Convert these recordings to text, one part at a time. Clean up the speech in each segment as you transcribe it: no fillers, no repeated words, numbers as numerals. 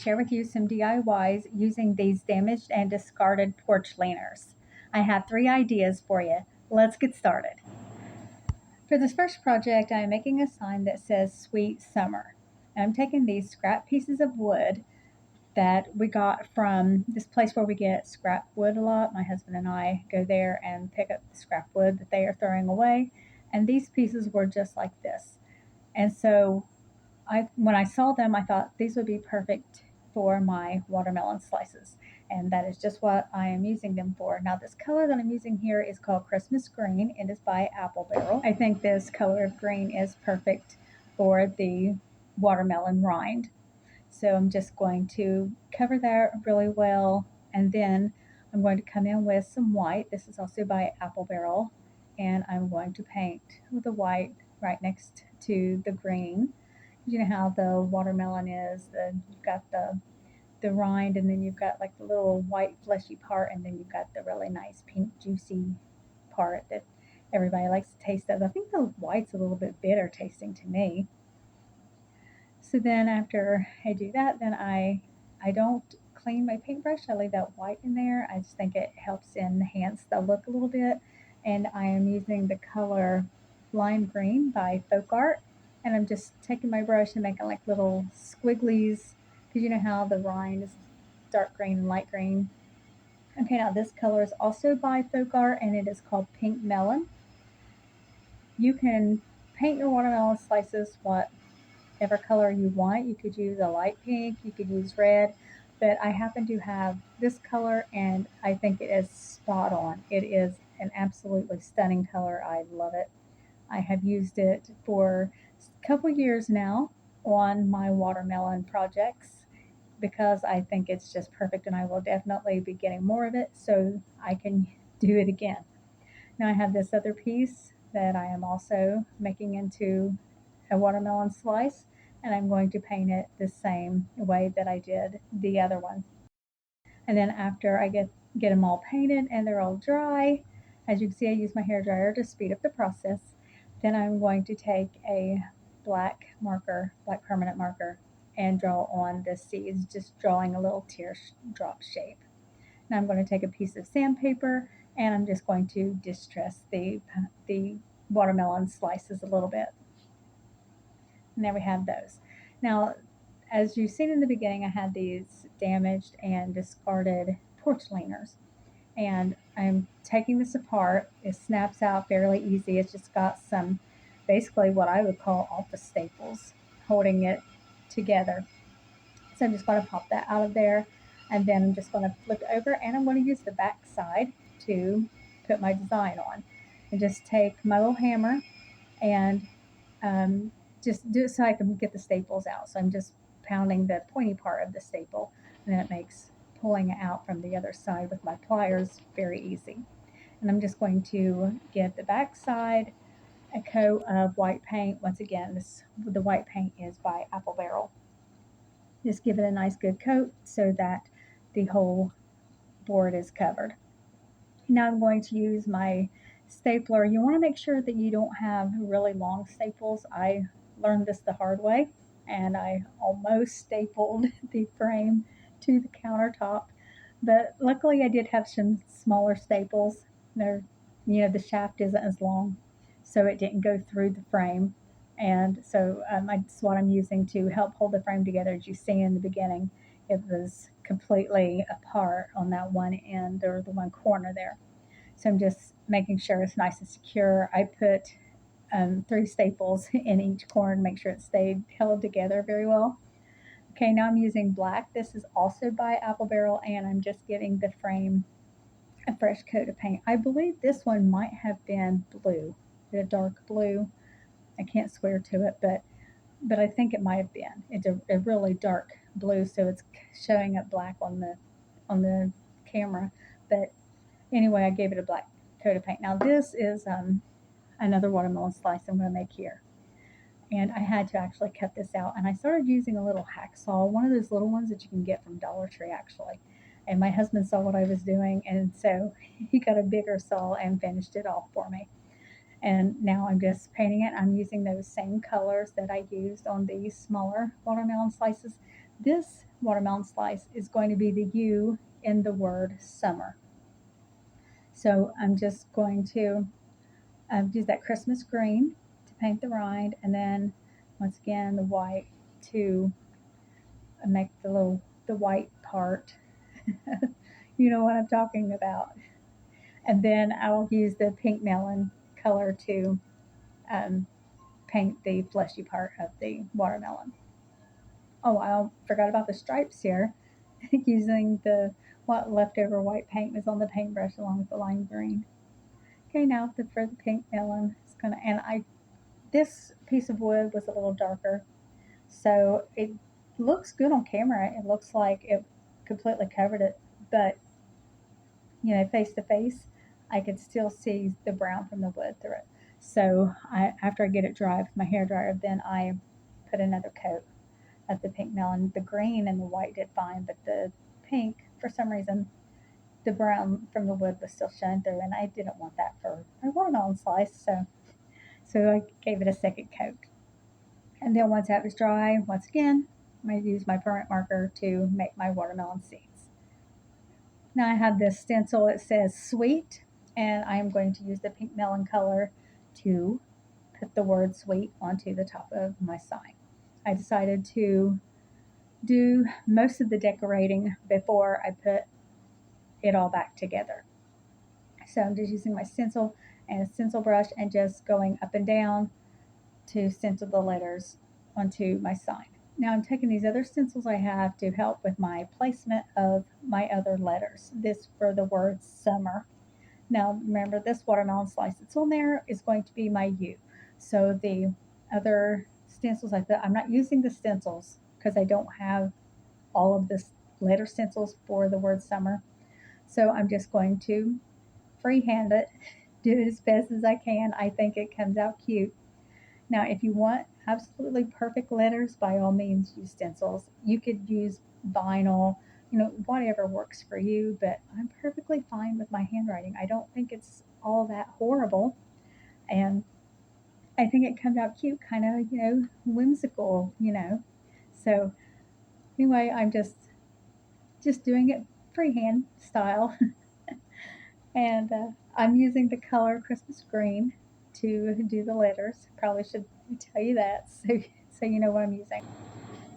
share with you some DIYs using these damaged and discarded porch leaners. I have 3 ideas for you. Let's get started. For this first project, I am making a sign that says Sweet Summer. And I'm taking these scrap pieces of wood that we got from this place where we get scrap wood a lot. My husband and I go there and pick up the scrap wood that they are throwing away. And these pieces were just like this. And so when I saw them, I thought these would be perfect for my watermelon slices. And that is just what I am using them for. Now, this color that I'm using here is called Christmas Green. It is by Apple Barrel. I think this color of green is perfect for the watermelon rind. So I'm just going to cover that really well. And then I'm going to come in with some white. This is also by Apple Barrel. And I'm going to paint with the white right next to the green. You know how the watermelon is, you've got the rind, and then you've got like the little white fleshy part, and then you've got the really nice pink juicy part that everybody likes to taste of. I think the white's a little bit bitter tasting to me. So then after I do that, then I don't clean my paintbrush. I leave that white in there. I just think it helps enhance the look a little bit. And I am using the color Lime Green by Folk Art. And I'm just taking my brush and making like little squigglies, because you know how the rind is dark green and light green. Okay, now this color is also by Folk Art, and it is called Pink Melon. You can paint your watermelon slices whatever color you want. You could use a light pink, you could use red, but I happen to have this color and I think it is spot on. It is an absolutely stunning color. I love it. I have used it for a couple years now on my watermelon projects because I think it's just perfect, and I will definitely be getting more of it so I can do it again. Now I have this other piece that I am also making into a watermelon slice, and I'm going to paint it the same way that I did the other one. And then after I get them all painted and they're all dry, as you can see, I use my hair dryer to speed up the process. Then I'm going to take a black marker, black permanent marker, and draw on the seeds, just drawing a little teardrop shape. Now I'm going to take a piece of sandpaper and I'm just going to distress the watermelon slices a little bit. And there we have those. Now, as you've seen in the beginning, I had these damaged and discarded porch leaners. And I'm taking this apart. It snaps out fairly easy. It's just got some, basically what I would call office staples holding it together. So I'm just going to pop that out of there. And then I'm just going to flip it over, and I'm going to use the back side to put my design on. And just take my little hammer and just do it so I can get the staples out. So I'm just pounding the pointy part of the staple, and then it makes pulling it out from the other side with my pliers very easy. And I'm just going to give the back side a coat of white paint. Once again, the white paint is by Apple Barrel. Just give it a nice good coat so that the whole board is covered. Now I'm going to use my stapler. You want to make sure that you don't have really long staples. I learned this the hard way, and I almost stapled the frame to the countertop. But luckily I did have some smaller staples. The shaft isn't as long, so it didn't go through the frame. And so that's what I'm using to help hold the frame together. As you see in the beginning, it was completely apart on that one end, or the one corner there. So I'm just making sure it's nice and secure. I put 3 staples in each corner to make sure it stayed held together very well. Okay, now I'm using black. This is also by Apple Barrel, and I'm just giving the frame a fresh coat of paint. I believe this one might have been blue, a dark blue. I can't swear to it, but I think it might have been. It's a really dark blue, so it's showing up black on the camera. But anyway, I gave it a black coat of paint. Now this is another watermelon slice I'm going to make here. And I had to actually cut this out. And I started using a little hacksaw, one of those little ones that you can get from Dollar Tree actually. And my husband saw what I was doing, and so he got a bigger saw and finished it off for me. And now I'm just painting it. I'm using those same colors that I used on these smaller watermelon slices. This watermelon slice is going to be the U in the word summer. So I'm just going to use that Christmas green to paint the rind, and then once again the white to make the white part. You know what I'm talking about. And then I'll use the pink melon color to um, paint the fleshy part of the watermelon. Oh, I forgot about the stripes here. Using the what leftover white paint was on the paintbrush along with the lime green. Okay, now for the pink melon, it's gonna and I this piece of wood was a little darker, so it looks good on camera. It looks like it completely covered it, but face to face, I could still see the brown from the wood through it. So after I get it dry with my hair dryer, then I put another coat of the pink melon. The green and the white did fine, but the pink, for some reason, the brown from the wood was still showing through, and I didn't want that for my watermelon slice, so I gave it a second coat. And then once that was dry, once again, I used my permanent marker to make my watermelon seeds. Now I have this stencil that says sweet, and I am going to use the pink melon color to put the word sweet onto the top of my sign. I decided to do most of the decorating before I put it all back together. So I'm just using my stencil and a stencil brush and just going up and down to stencil the letters onto my sign. Now I'm taking these other stencils I have to help with my placement of my other letters. This for the word summer. Now remember, this watermelon slice that's on there is going to be my U. So the other stencils I'm not using the stencils because I don't have all of this letter stencils for the word summer. So I'm just going to freehand it, do it as best as I can. I think it comes out cute. Now, if you want absolutely perfect letters, by all means use stencils. You could use vinyl, whatever works for you, but I'm perfectly fine with my handwriting. I don't think it's all that horrible. And I think it comes out cute, kind of, whimsical. So anyway, I'm just doing it freehand style. And I'm using the color Christmas green to do the letters. Probably should tell you that so you know what I'm using.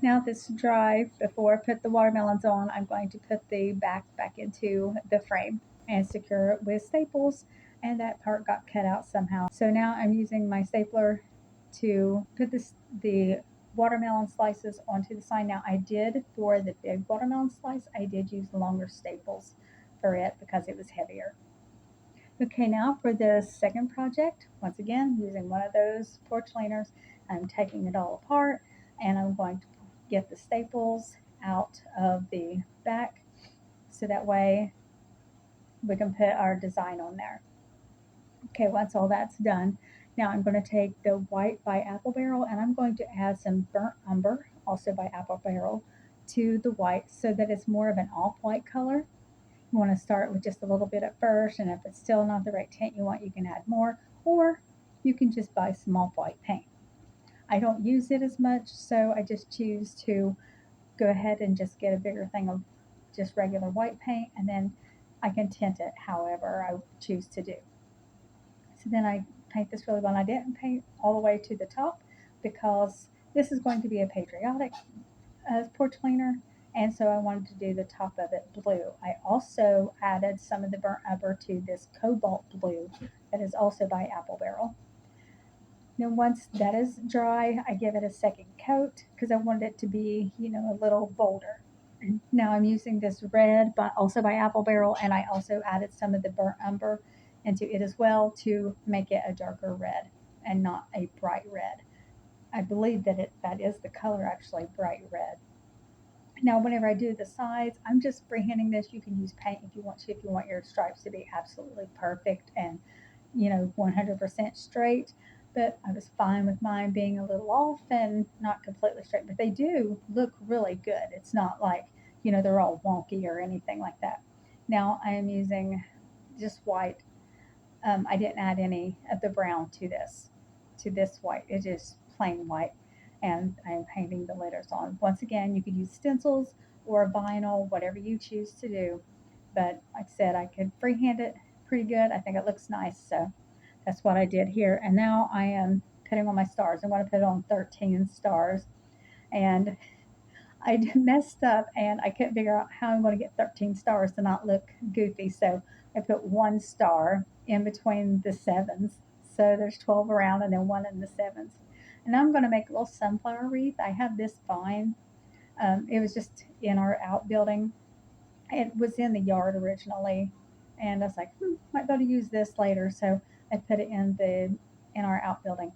Now this dry, before I put the watermelons on, I'm going to put the back into the frame and secure it with staples, and that part got cut out somehow. So now I'm using my stapler to put the watermelon slices onto the sign. Now I did, for the big watermelon slice, I did use longer staples for it because it was heavier. Okay, now for the second project, once again, using one of those porch leaners, I'm taking it all apart and I'm going to get the staples out of the back so that way we can put our design on there. Okay, once all that's done, now I'm going to take the white by Apple Barrel and I'm going to add some burnt umber, also by Apple Barrel, to the white so that it's more of an off-white color. You want to start with just a little bit at first, and if it's still not the right tint you want, you can add more, or you can just buy some off-white paint. I don't use it as much, so I just choose to go ahead and just get a bigger thing of just regular white paint, and then I can tint it however I choose to do. So then I paint this really well. I didn't paint all the way to the top because this is going to be a patriotic porch cleaner, and so I wanted to do the top of it blue. I also added some of the burnt umber to this cobalt blue that is also by Apple Barrel. Then once that is dry, I give it a second coat because I wanted it to be, a little bolder. Now I'm using this red, but also by Apple Barrel, and I also added some of the burnt umber into it as well to make it a darker red and not a bright red. I believe that is the color, actually, bright red. Now, whenever I do the sides, I'm just freehanding this. You can use paint if you want to, if you want your stripes to be absolutely perfect and, 100% straight. But I was fine with mine being a little off and not completely straight. But they do look really good. It's not like, they're all wonky or anything like that. Now I am using just white. I didn't add any of the brown to this white. It's just plain white, and I'm painting the letters on. Once again, you could use stencils, or vinyl, whatever you choose to do. But like I said, I could freehand it pretty good. I think it looks nice. So that's what I did here. And now I am putting on my stars. I want to put on 13 stars. And I messed up and I couldn't figure out how I'm going to get 13 stars to not look goofy. So I put one star in between the sevens. So there's 12 around and then one in the sevens. And I'm going to make a little sunflower wreath. I have this vine. It was just in our outbuilding. It was in the yard originally. And I was like, might be able to use this later. So I put it in our outbuilding,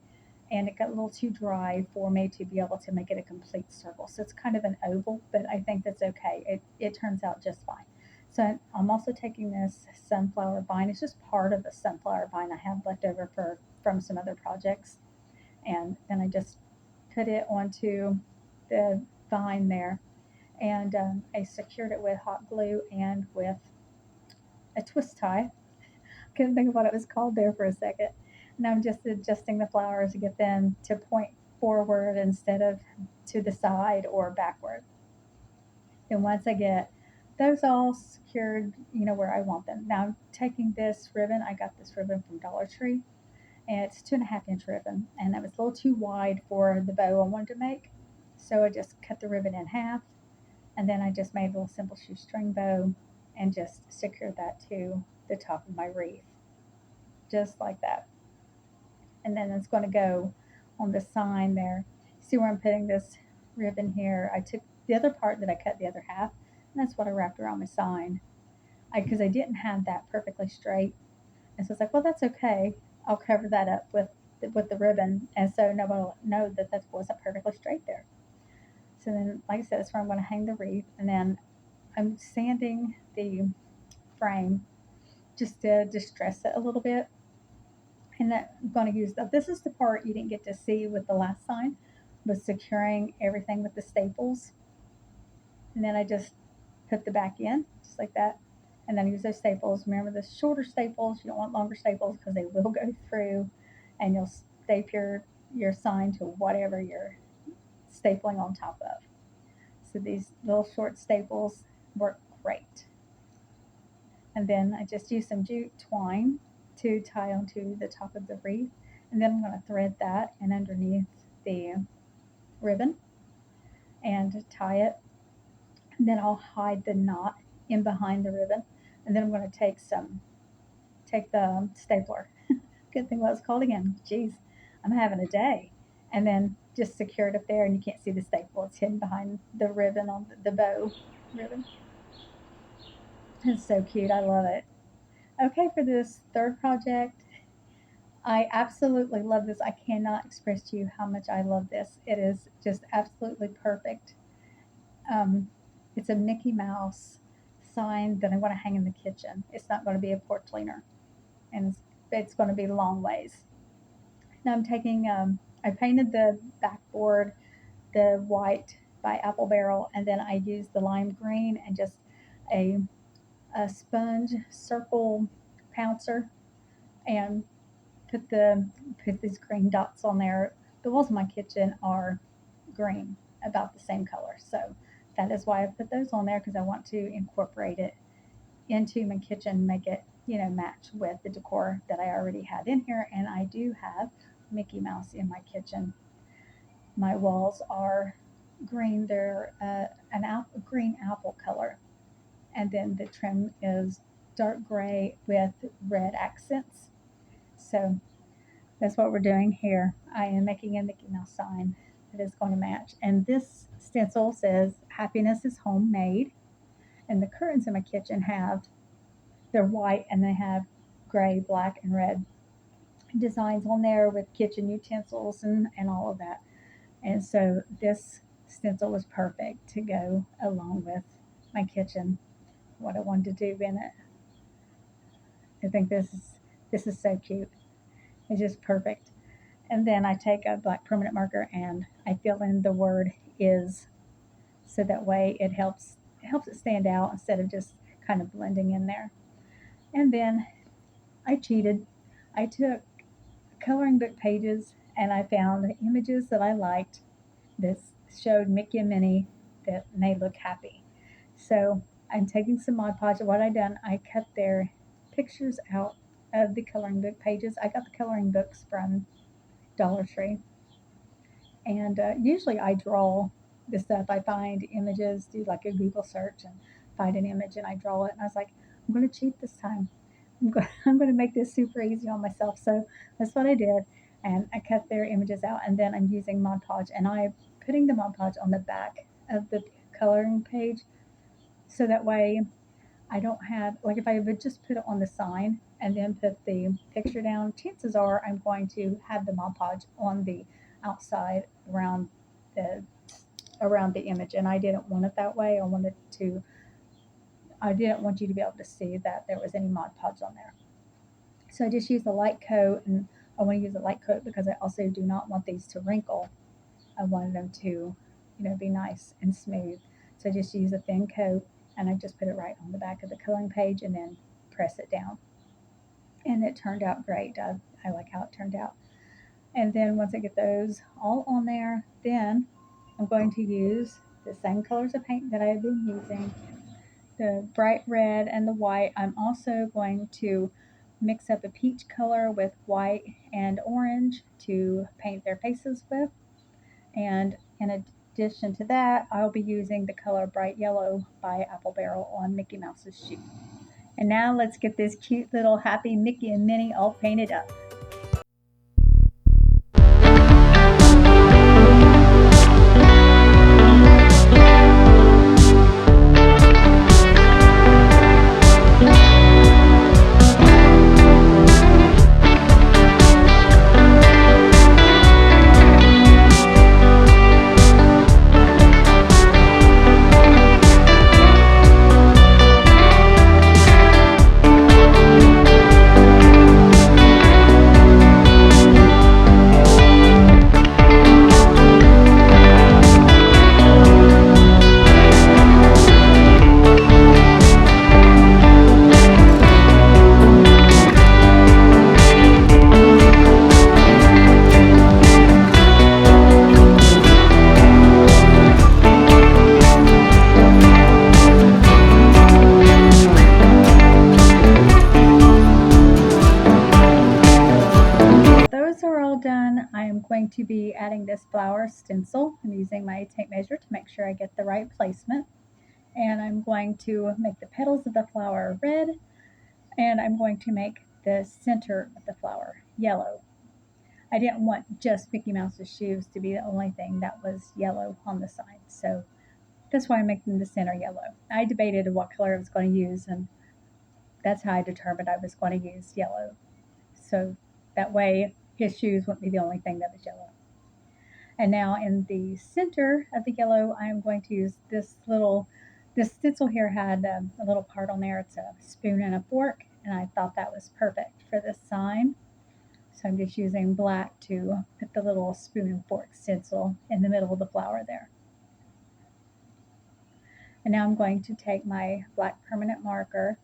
and it got a little too dry for me to be able to make it a complete circle. So it's kind of an oval, but I think that's okay. It turns out just fine. So I'm also taking this sunflower vine. It's just part of the sunflower vine I have left over from some other projects, and then I just put it onto the vine there, and I secured it with hot glue and with a twist tie. Couldn't think of what it was called there for a second. And I'm just adjusting the flowers to get them to point forward instead of to the side or backward. And once I get those all secured, where I want them. Now I'm taking this ribbon. I got this ribbon from Dollar Tree, and it's 2.5 inch ribbon, and it was a little too wide for the bow I wanted to make. So I just cut the ribbon in half, and then I just made a little simple shoestring bow and just secured that to the top of my wreath, just like that. And then it's going to go on the sign there. See where I'm putting this ribbon here? I took the other part that I cut the other half, and that's what I wrapped around my sign. Because I didn't have that perfectly straight, and so it's like, well, that's okay. I'll cover that up with the ribbon, and so nobody will know that that wasn't perfectly straight there. So then, like I said, that's where I'm going to hang the wreath, and then I'm sanding the frame just to distress it a little bit. And I'm going to use that. This is the part you didn't get to see with the last sign, was securing everything with the staples. And then I just put the back in, just like that. And then use those staples. Remember the shorter staples, you don't want longer staples because they will go through, and you'll staple your sign to whatever you're stapling on top of. So these little short staples work great. And then I just use some jute twine to tie onto the top of the wreath. And then I'm going to thread that in underneath the ribbon and tie it. And then I'll hide the knot in behind the ribbon. And then I'm going to take the stapler. Good thing what it's called again. Jeez, I'm having a day. And then just secure it up there, and you can't see the staple. It's hidden behind the ribbon on the bow ribbon. It's so cute. I love it. Okay, for this third project, I absolutely love this. I cannot express to you how much I love this. It is just absolutely perfect. Um, it's a Mickey Mouse sign that I want to hang in the kitchen. It's not going to be a porch cleaner, and it's going to be long ways. Now I'm taking, I painted the backboard the white by Apple Barrel, and then I used the lime green and just a, a sponge circle pouncer, and put the put these green dots on there. The walls of my kitchen are green, about the same color. So that is why I put those on there, because I want to incorporate it into my kitchen, make it, match with the decor that I already had in here. And I do have Mickey Mouse in my kitchen. My walls are green. They're green apple color. And then the trim is dark gray with red accents. So that's what we're doing here. I am making a Mickey Mouse sign that is going to match. And this stencil says, "Happiness is homemade." And the curtains in my kitchen they're white, and they have gray, black, and red designs on there with kitchen utensils and all of that. And so this stencil was perfect to go along with my kitchen, what I wanted to do in it. I think this is so cute. It's just perfect. And then I take a black permanent marker and I fill in the word "is," so that way it helps it stand out instead of just kind of blending in there. And then I cheated. I took coloring book pages and I found images that I liked that showed Mickey and Minnie that made look happy. So I'm taking some Mod Podge. What I done, I cut their pictures out of the coloring book pages. I got the coloring books from Dollar Tree, and usually I draw the stuff. I find images, do like a Google search, and find an image, and I draw it. And I was like, I'm going to cheat this time. I'm going to make this super easy on myself. So that's what I did, and I cut their images out, and then I'm using Mod Podge, and I'm putting the Mod Podge on the back of the coloring page, so that way I don't have, like, if I would just put it on the sign and then put the picture down, chances are I'm going to have the Mod Podge on the outside the around the image, and I didn't want it that way. I didn't want you to be able to see that there was any Mod Podge on there. So I just used a light coat, and I want to use a light coat because I also do not want these to wrinkle. I wanted them to, be nice and smooth. So I just use a thin coat, and I just put it right on the back of the coloring page and then press it down. And it turned out great. I like how it turned out. And then once I get those all on there, then I'm going to use the same colors of paint that I've been using, the bright red and the white. I'm also going to mix up a peach color with white and orange to paint their faces with. And in addition to that, I'll be using the color Bright Yellow by Apple Barrel on Mickey Mouse's shoe. And now let's get this cute little happy Mickey and Minnie all painted up. Those are all done. I am going to be adding this flower stencil. I'm using my tape measure to make sure I get the right placement. And I'm going to make the petals of the flower red, and I'm going to make the center of the flower yellow. I didn't want just Mickey Mouse's shoes to be the only thing that was yellow on the side, so that's why I'm making the center yellow. I debated what color I was going to use, and that's how I determined I was going to use yellow. So that way his shoes wouldn't be the only thing that was yellow. And now in the center of the yellow, I am going to use this stencil here had a little part on there. It's a spoon and a fork, and I thought that was perfect for this sign. So I'm just using black to put the little spoon and fork stencil in the middle of the flower there. And now I'm going to take my black permanent marker,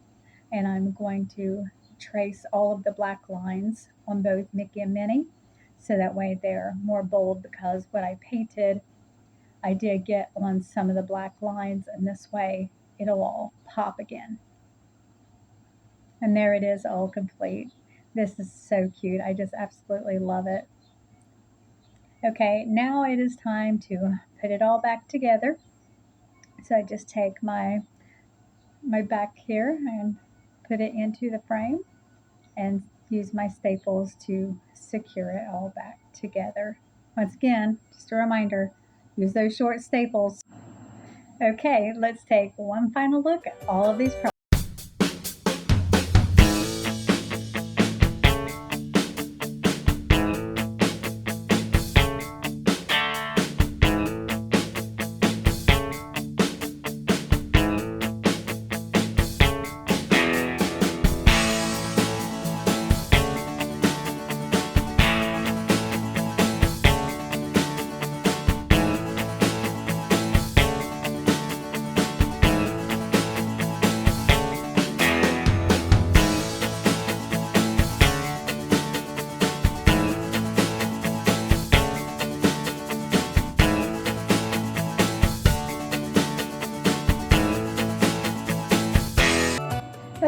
and I'm going to trace all of the black lines on both Mickey and Minnie, so that way they're more bold, because what I painted, I did get on some of the black lines, and this way it'll all pop again. And there it is, all complete. This is so cute. I just absolutely love it. Okay, now it is time to put it all back together. So I just take my back here and put it into the frame and use my staples to secure it all back together. Once again, just a reminder, use those short staples. Okay, let's take one final look at all of these products.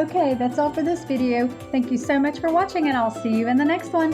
Okay, that's all for this video. Thank you so much for watching, and I'll see you in the next one.